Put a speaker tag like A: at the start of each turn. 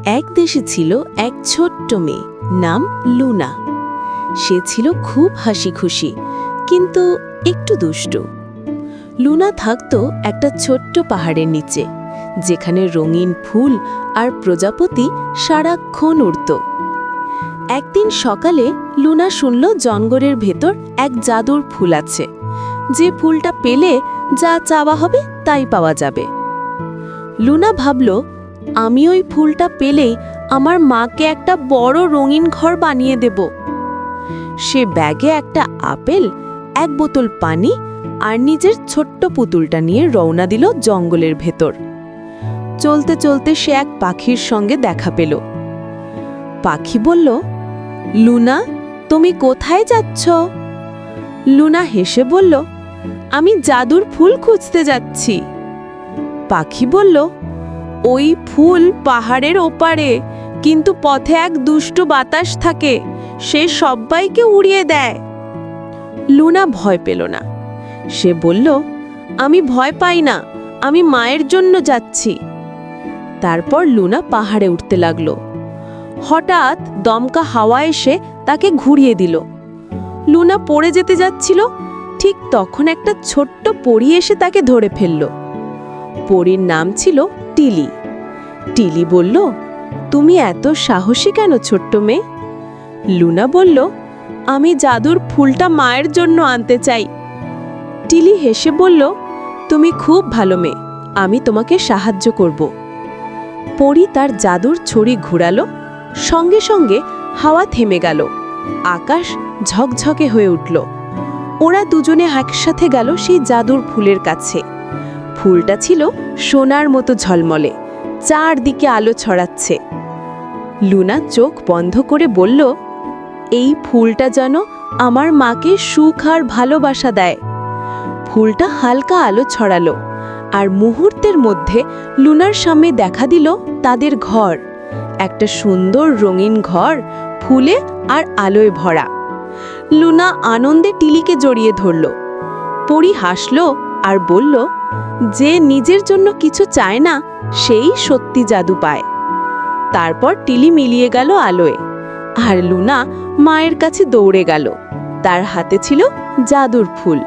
A: এক দেশে ছিল এক ছোট্ট মেয়ে, নাম লুনা। সে ছিল খুব হাসি খুশি, কিন্তু একটু দুষ্টু। লুনা থাকত একটা ছোট্ট পাহাড়ের নিচে, যেখানে রঙিন ফুল আর প্রজাপতি সারাক্ষণ উড়ত। একদিন সকালে লুনা শুনল জঙ্গলের ভেতর এক জাদুর ফুল আছে, যে ফুলটা পেলে যা চাওয়া হবে তাই পাওয়া যাবে। লুনা ভাবল, আমি ওই ফুলটা পেলেই আমার মাকে একটা বড় রঙিন ঘর বানিয়ে দেব। সে ব্যাগে একটা আপেল, এক বোতল পানি আর নিজের ছোট্ট পুতুলটা নিয়ে রওনা দিল জঙ্গলের ভেতর। চলতে চলতে সে এক পাখির সঙ্গে দেখা পেল। পাখি বলল, লুনা, তুমি কোথায় যাচ্ছ? লুনা হেসে বলল, আমি জাদুর ফুল খুঁজতে যাচ্ছি। পাখি বলল, ওই ফুল পাহাড়ের ওপারে, কিন্তু পথে এক দুষ্টু বাতাস থাকে, সে সবাইকে উড়িয়ে দেয়। লুনা ভয় পেল না। সে বলল, আমি ভয় পাই না, আমি মায়ের জন্য যাচ্ছি। তারপর লুনা পাহাড়ে উঠতে লাগলো। হঠাৎ দমকা হাওয়া এসে তাকে ঘুরিয়ে দিল। লুনা পড়ে যেতে যাচ্ছিল, ঠিক তখন একটা ছোট্ট পরী এসে তাকে ধরে ফেলল। পরীর নাম ছিল টিলি। টিলি বলল, তুমি এত সাহসী কেন ছোট্ট মেয়ে? লুনা বলল, আমি জাদুর ফুলটা মায়ের জন্য আনতে চাই। টিলি হেসে বলল, তুমি খুব ভালো মেয়ে, আমি তোমাকে সাহায্য করব। পরী তার জাদুর ছড়ি ঘুরালো, সঙ্গে সঙ্গে হাওয়া থেমে গেল, আকাশ ঝকঝকে হয়ে উঠল। ওরা দুজনে একসাথে গেল সেই জাদুর ফুলের কাছে। ফুলটা ছিল সোনার মতো ঝলমলে, চারদিকে আলো ছড়াচ্ছে। লুনা চোখ বন্ধ করে বলল, এই ফুলটা যেন আমার মাকে সুখ আর ভালোবাসা দেয়। ফুলটা হালকা আলো ছড়ালো, আর মুহূর্তের মধ্যে লুনার সামনে দেখা দিল তাদের ঘর, একটা সুন্দর রঙিন ঘর, ফুলে আর আলোয় ভরা। লুনা আনন্দে টিলিকে জড়িয়ে ধরল। পরী হাসল আর বলল, যে নিজের জন্য কিছু চায় না, সেই সত্যি জাদু পায়। তারপর টিলি মিলিয়ে গেল আলোয়, আর লুনা মায়ের কাছে দৌড়ে গেল। তার হাতে ছিল জাদুর ফুল।